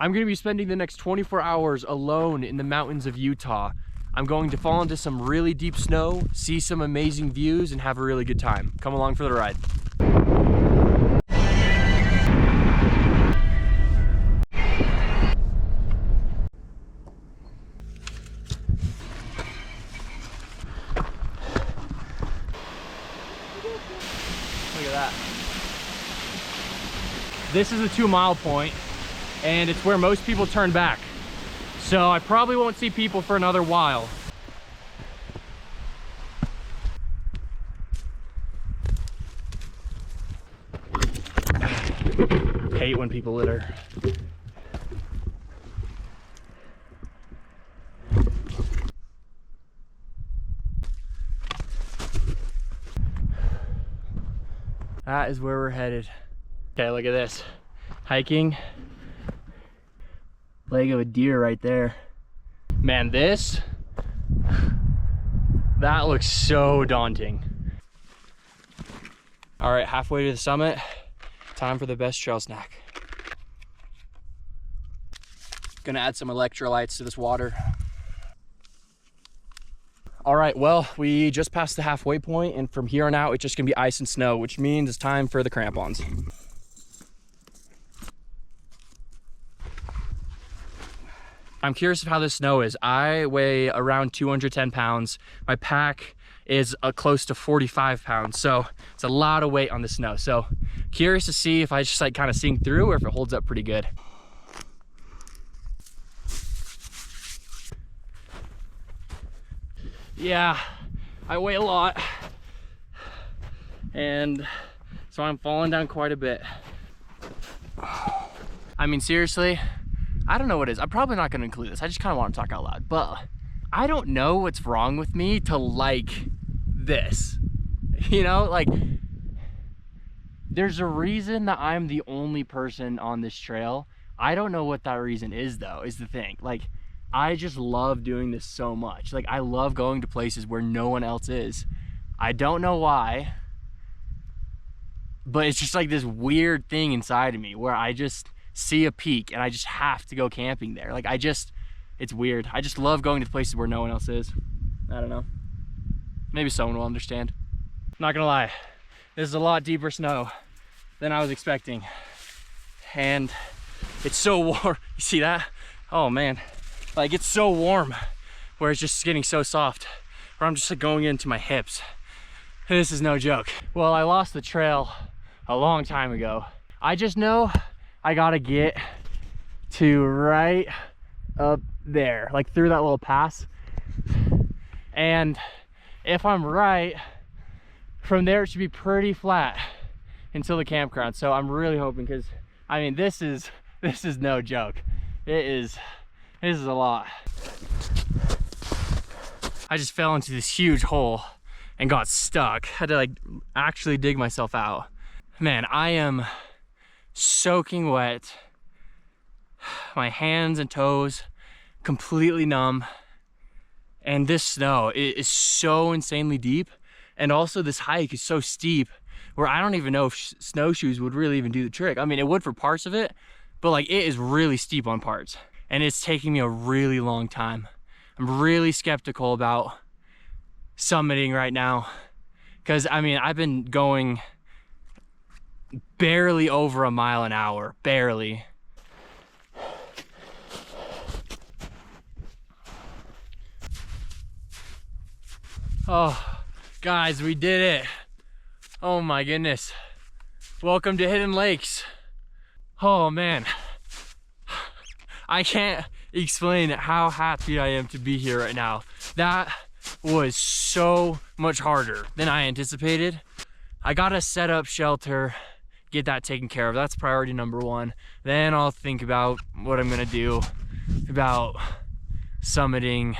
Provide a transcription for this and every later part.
I'm gonna be spending the next 24 hours alone in the mountains of Utah. I'm going to fall into some really deep snow, see some amazing views, and have a really good time. Come along for the ride. Look at that. This is a 2-mile point, and it's where most people turn back. So I probably won't see people for another while. Hate when people litter. That is where we're headed. Okay, look at this. Hiking. Leg of a deer right there. Man, that looks so daunting. All right, halfway to the summit. Time for the best trail snack. Gonna add some electrolytes to this water. All right, well, we just passed the halfway point, and from here on out, it's just gonna be ice and snow, which means it's time for the crampons. I'm curious of how this snow is. I weigh around 210 pounds. My pack is close to 45 pounds, so it's a lot of weight on the snow. So curious to see if I just like kind of sink through or if it holds up pretty good. Yeah, I weigh a lot, and so I'm falling down quite a bit. I mean, seriously, I don't know what it is. I'm probably not going to include this. I just kind of want to talk out loud, but I don't know what's wrong with me to like this. You know, like, there's a reason that I'm the only person on this trail. I don't know what that reason is, though, is the thing. Like, I just love doing this so much. Like, I love going to places where no one else is. I don't know why, but it's just like this weird thing inside of me where I just see a peak and I just have to go camping there. Like, it's weird. I just love going to places where no one else is. I don't know. Maybe someone will understand. Not gonna lie, this is a lot deeper snow than I was expecting. And it's so warm. You see that? Oh man. Like, it's so warm where it's just getting so soft where I'm just like going into my hips. And this is no joke. Well, I lost the trail a long time ago. I just know I gotta get to right up there, like through that little pass. And if I'm right, from there it should be pretty flat until the campground. So I'm really hoping, because I mean, this is no joke. This is a lot. I just fell into this huge hole and got stuck. Had to like actually dig myself out. Man, I am soaking wet. My hands and toes completely numb. And this snow is so insanely deep. And also this hike is so steep where I don't even know if snowshoes would really even do the trick. I mean, it would for parts of it, but like, it is really steep on parts. And it's taking me a really long time. I'm really skeptical about summiting right now. Because I mean, I've been going barely over a mile an hour, barely. Oh, guys, we did it. Oh my goodness. Welcome to Hidden Lakes. Oh man. I can't explain how happy I am to be here right now. That was so much harder than I anticipated. I gotta set up shelter, get that taken care of. That's priority number one. Then I'll think about what I'm gonna do about summiting.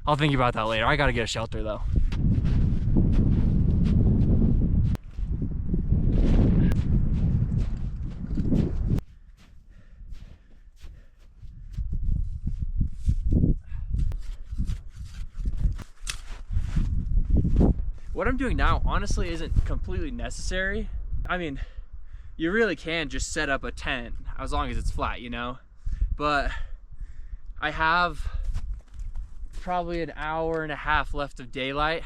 I'll think about that later. I gotta get a shelter though. What I'm doing now honestly isn't completely necessary. I mean, you really can just set up a tent as long as it's flat, you know? but I have probably an hour and a half left of daylight,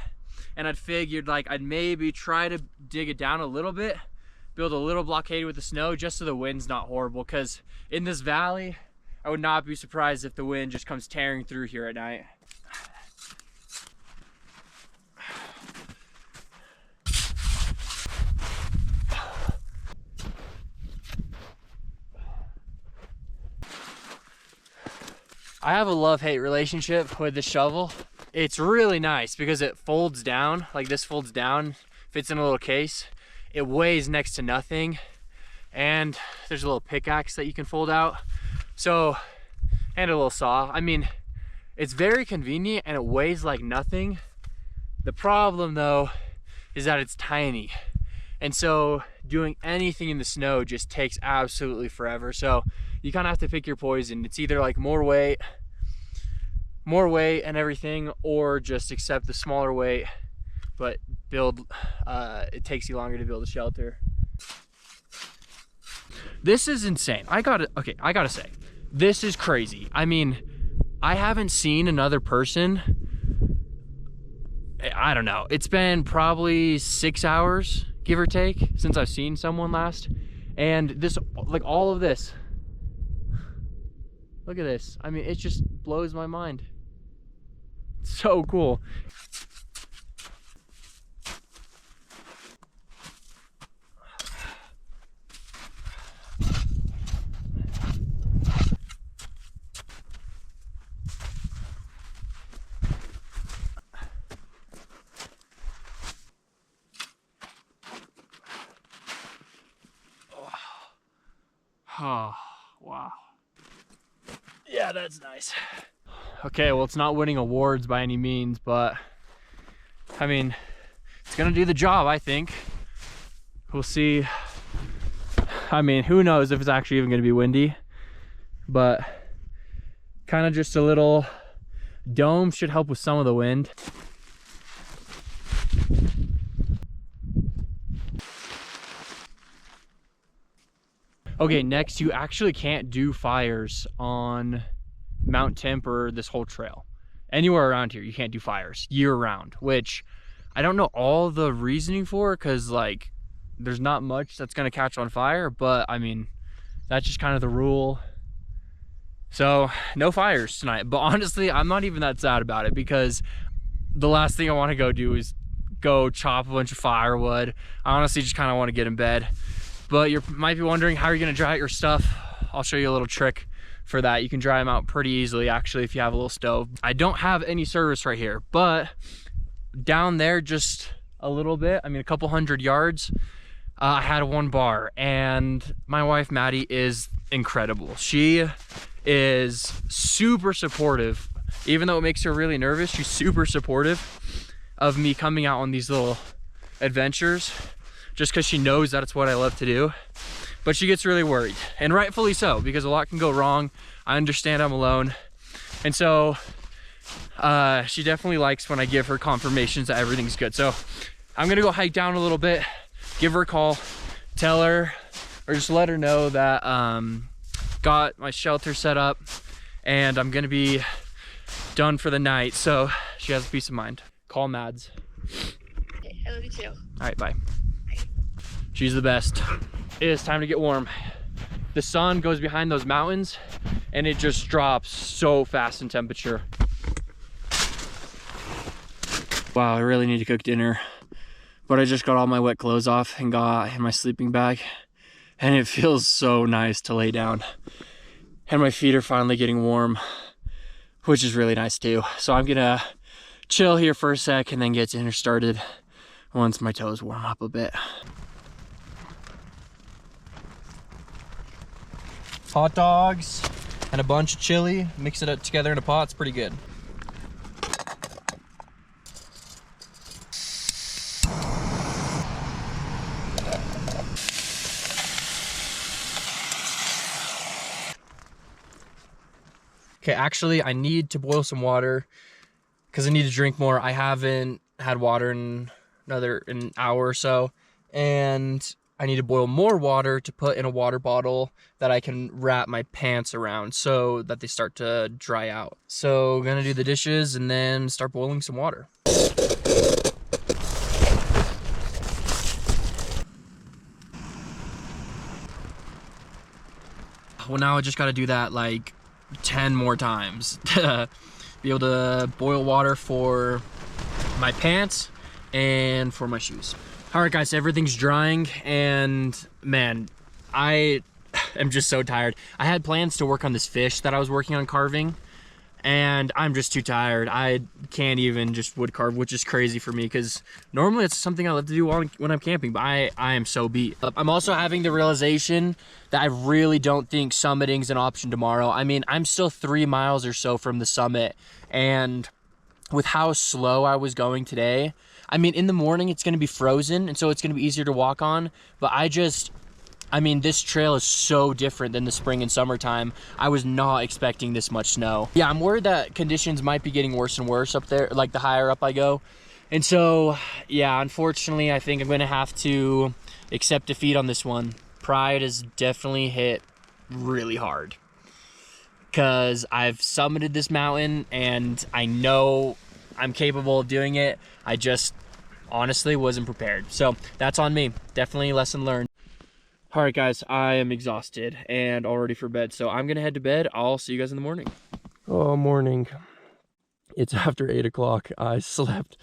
and I'd figured like I'd maybe try to dig it down a little bit, build a little blockade with the snow just so the wind's not horrible, because in this valley I would not be surprised if the wind just comes tearing through here at night. I have a love-hate relationship with the shovel. It's really nice because it folds down, like this folds down, fits in a little case. It weighs next to nothing, and there's a little pickaxe that you can fold out. So, and a little saw. I mean, it's very convenient and it weighs like nothing. The problem though is that it's tiny. And so doing anything in the snow just takes absolutely forever. So you kind of have to pick your poison. It's either like more weight and everything, or just accept the smaller weight, but build, it takes you longer to build a shelter. This is insane. I gotta say, this is crazy. I mean, I haven't seen another person, I don't know, it's been probably 6 hours, give or take, since I've seen someone last. And this, like all of this, look at this. I mean, it just blows my mind. It's so cool. Oh, wow. Yeah, that's nice. Okay, well, it's not winning awards by any means, but I mean, it's gonna do the job, I think. We'll see. I mean, who knows if it's actually even gonna be windy, but kind of just a little dome should help with some of the wind. Okay, next, you actually can't do fires on Mount Temp or this whole trail. Anywhere around here, you can't do fires year round, which I don't know all the reasoning for, because like there's not much that's gonna catch on fire, but I mean, that's just kind of the rule. So no fires tonight, but honestly, I'm not even that sad about it, because the last thing I wanna go do is go chop a bunch of firewood. I honestly just kind of want to get in bed. But you might be wondering, how are you going to dry out your stuff? I'll show you a little trick for that. You can dry them out pretty easily, actually, if you have a little stove. I don't have any service right here, but down there just a little bit, I mean a couple 100 yards, I had one bar, and my wife Maddie is incredible. She is super supportive. Even though it makes her really nervous, she's super supportive of me coming out on these little adventures, just because she knows that it's what I love to do. But she gets really worried, and rightfully so, because a lot can go wrong. I understand I'm alone. And so she definitely likes when I give her confirmations that everything's good. So I'm gonna go hike down a little bit, give her a call, tell her, or just let her know that got my shelter set up and I'm gonna be done for the night, so she has peace of mind. Call Mads. Okay, I love you too. All right, bye. She's the best. It is time to get warm. The sun goes behind those mountains and it just drops so fast in temperature. Wow, I really need to cook dinner. But I just got all my wet clothes off and got in my sleeping bag. And it feels so nice to lay down. And my feet are finally getting warm, which is really nice too. So I'm gonna chill here for a sec and then get dinner started once my toes warm up a bit. Hot dogs and a bunch of chili, mix it up together in a pot. It's pretty good. Okay, actually I need to boil some water because I need to drink more. I haven't had water in an hour or so, and I need to boil more water to put in a water bottle that I can wrap my pants around so that they start to dry out. So gonna do the dishes and then start boiling some water. Well, now I just gotta do that like 10 more times to be able to boil water for my pants and for my shoes. All right, guys, everything's drying, and man, I am just so tired. I had plans to work on this fish that I was working on carving, and I'm just too tired. I can't even just wood carve, which is crazy for me because normally it's something I love to do when I'm camping, but I am so beat. I'm also having the realization that I really don't think summiting's an option tomorrow. I mean, I'm still 3 miles or so from the summit, and with how slow I was going today, I mean, in the morning it's gonna be frozen, and so it's gonna be easier to walk on, but I mean, this trail is so different than the spring and summertime. I was not expecting this much snow. Yeah, I'm worried that conditions might be getting worse and worse up there, like the higher up I go. And so, yeah, unfortunately, I think I'm gonna have to accept defeat on this one. Pride has definitely hit really hard because I've summited this mountain and I know I'm capable of doing it. I just honestly wasn't prepared. So that's on me. Definitely lesson learned. All right, guys, I am exhausted and all ready for bed. So I'm gonna head to bed. I'll see you guys in the morning. Oh, morning. It's after 8 o'clock. I slept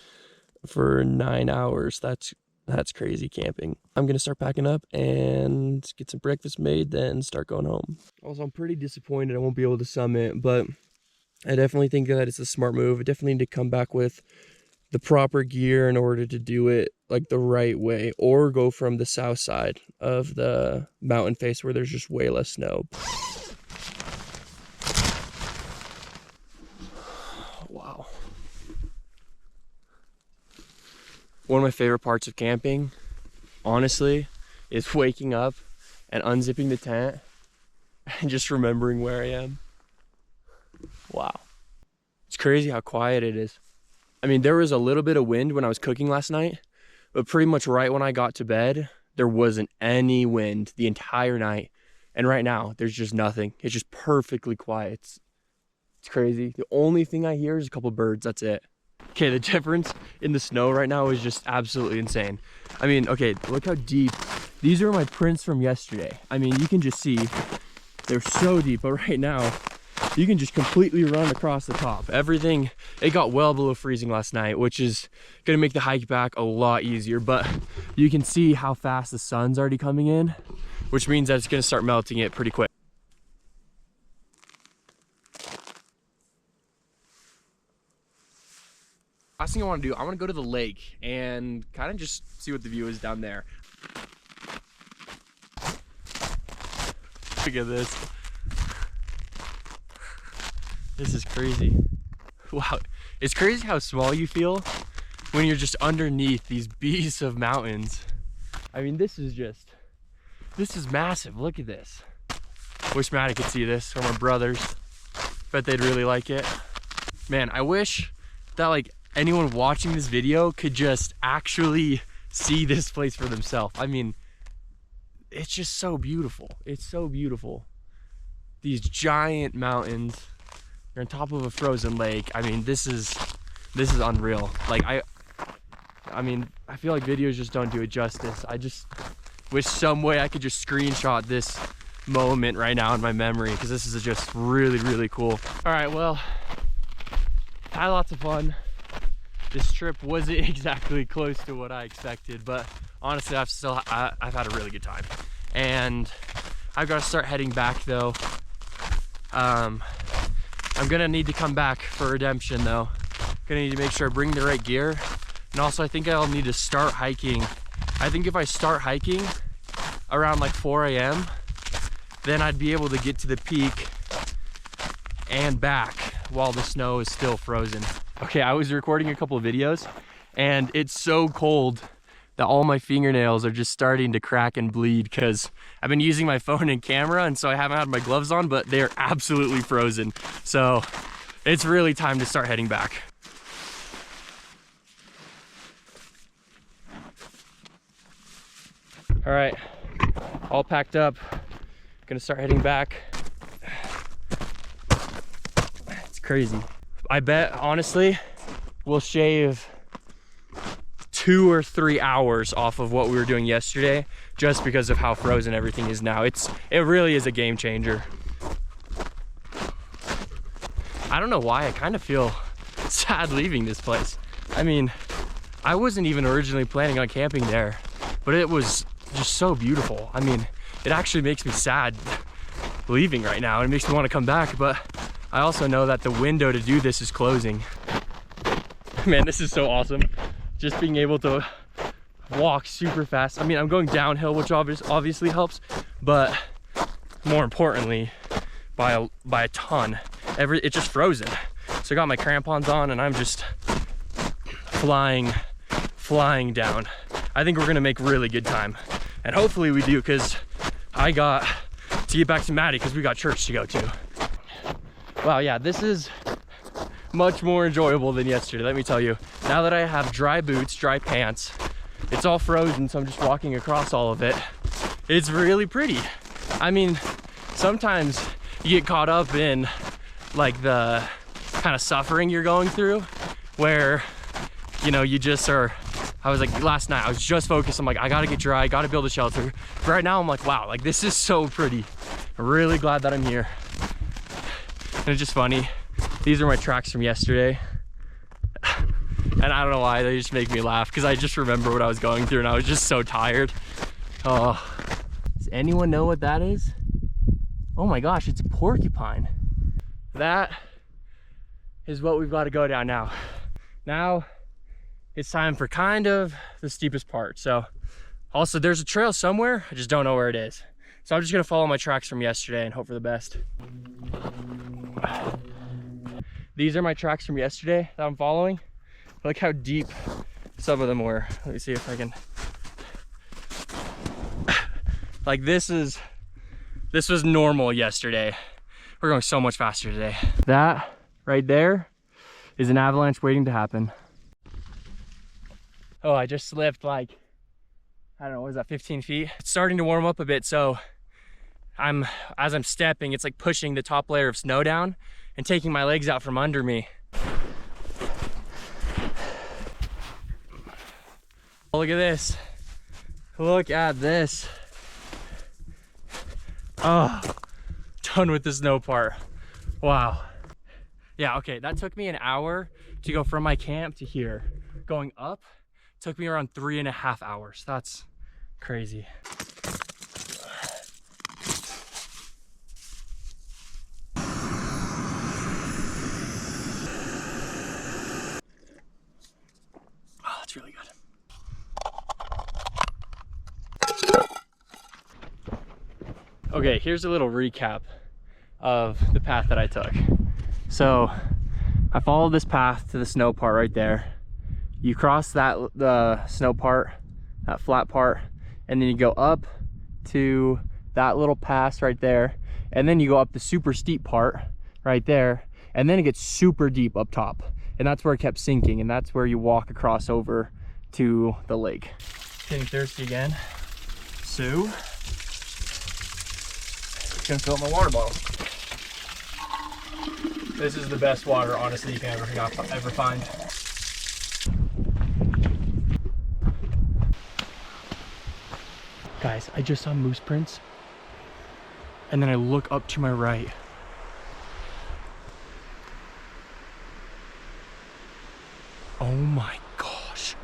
for 9 hours. That's crazy camping. I'm gonna start packing up and get some breakfast made, then start going home. Also, I'm pretty disappointed I won't be able to summit, but I definitely think that it's a smart move. I definitely need to come back with the proper gear in order to do it like the right way, or go from the south side of the mountain face where there's just way less snow. Wow. One of my favorite parts of camping, honestly, is waking up and unzipping the tent and just remembering where I am. Wow. It's crazy how quiet it is. I mean, there was a little bit of wind when I was cooking last night, but pretty much right when I got to bed, there wasn't any wind the entire night. And right now, there's just nothing. It's just perfectly quiet. It's crazy. The only thing I hear is a couple birds, that's it. Okay, the difference in the snow right now is just absolutely insane. I mean, okay, look how deep. These are my prints from yesterday. I mean, you can just see they're so deep, but right now, you can just completely run across the top. Everything, it got well below freezing last night, which is gonna make the hike back a lot easier, but you can see how fast the sun's already coming in, which means that it's gonna start melting it pretty quick. Last thing I wanna do, I wanna go to the lake and kind of just see what the view is down there. Look at this. This is crazy. Wow, it's crazy how small you feel when you're just underneath these beasts of mountains. I mean, this is massive. Look at this. Wish Maddie could see this, or my brothers. Bet they'd really like it. Man, I wish that like anyone watching this video could just actually see this place for themselves. I mean, it's just so beautiful. It's so beautiful. These giant mountains. You're on top of a frozen lake. I mean, this is unreal. Like I mean, I feel like videos just don't do it justice. I just wish some way I could just screenshot this moment right now in my memory, because this is just really, really cool. All right, well, had lots of fun. This trip wasn't exactly close to what I expected, but honestly, I've had a really good time. And I've got to start heading back though. I'm gonna need to come back for redemption though. Gonna need to make sure I bring the right gear. And also I think I'll need to start hiking. I think if I start hiking around like 4 a.m., then I'd be able to get to the peak and back while the snow is still frozen. Okay, I was recording a couple of videos and it's so cold that all my fingernails are just starting to crack and bleed because I've been using my phone and camera, and so I haven't had my gloves on, but they're absolutely frozen. So it's really time to start heading back. All right, all packed up. Gonna start heading back. It's crazy. I bet, honestly, we'll shave 2 or 3 hours off of what we were doing yesterday just because of how frozen everything is now. It really is a game changer. I don't know why, I kind of feel sad leaving this place. I mean, I wasn't even originally planning on camping there, but it was just so beautiful. I mean, it actually makes me sad leaving right now. It makes me want to come back, but I also know that the window to do this is closing. Man, this is so awesome. Just being able to walk super fast. I mean, I'm going downhill, which obviously helps, but more importantly, by a ton. It's just frozen. So I got my crampons on and I'm just flying down. I think we're gonna make really good time. And hopefully we do, because I got to get back to Maddie because we got church to go to. Wow, yeah, this is much more enjoyable than yesterday, let me tell you. Now that I have dry boots, dry pants, it's all frozen, so I'm just walking across all of it. It's really pretty. I mean, sometimes you get caught up in like the kind of suffering you're going through, where, you know, you just are, I was like, last night I was just focused, I'm like, I gotta get dry, I gotta build a shelter. But right now I'm like, wow, like this is so pretty. I'm really glad that I'm here. And it's just funny, these are my tracks from yesterday. And I don't know why, they just make me laugh because I just remember what I was going through and I was just so tired. Oh, does anyone know what that is? Oh my gosh, it's a porcupine. That is what we've got to go down now. Now it's time for kind of the steepest part. So also there's a trail somewhere, I just don't know where it is. So I'm just gonna follow my tracks from yesterday and hope for the best. These are my tracks from yesterday that I'm following. Look how deep some of them were. Let me see if I can. Like this was normal yesterday. We're going so much faster today. That right there is an avalanche waiting to happen. Oh, I just slipped like, I don't know, what was that, 15 feet? It's starting to warm up a bit, so as I'm stepping, it's like pushing the top layer of snow down and taking my legs out from under me. Oh, look at this. Look at this. Oh, done with the snow part. Wow. Yeah, okay, that took me an hour to go from my camp to here. Going up took me around 3.5 hours. That's crazy. Oh, that's really good. Okay, here's a little recap of the path that I took. So I followed this path to the snow part right there. You cross the snow part, that flat part, and then you go up to that little pass right there, and then you go up the super steep part right there, and then it gets super deep up top, and that's where it kept sinking, and that's where you walk across over to the lake. Getting thirsty again, so gonna fill up my water bottle. This is the best water, honestly, you can ever find. Guys, I just saw moose prints, and then I look up to my right. Oh my gosh.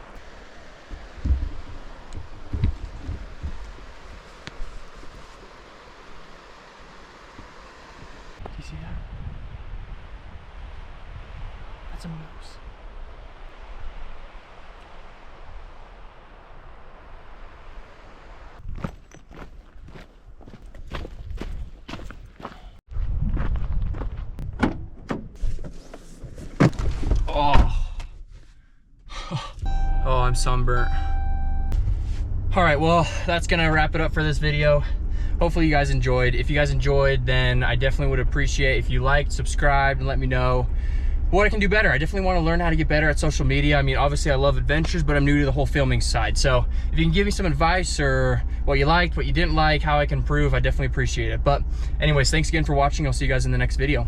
Do you see that? That's a moose. Oh, I'm sunburnt. All right, well, that's gonna wrap it up for this video. Hopefully you guys enjoyed. If you guys enjoyed, then I definitely would appreciate if you liked, subscribed, and let me know what I can do better. I definitely want to learn how to get better at social media. I mean, obviously I love adventures, but I'm new to the whole filming side. So if you can give me some advice or what you liked, what you didn't like, how I can improve, I definitely appreciate it. But anyways, thanks again for watching. I'll see you guys in the next video.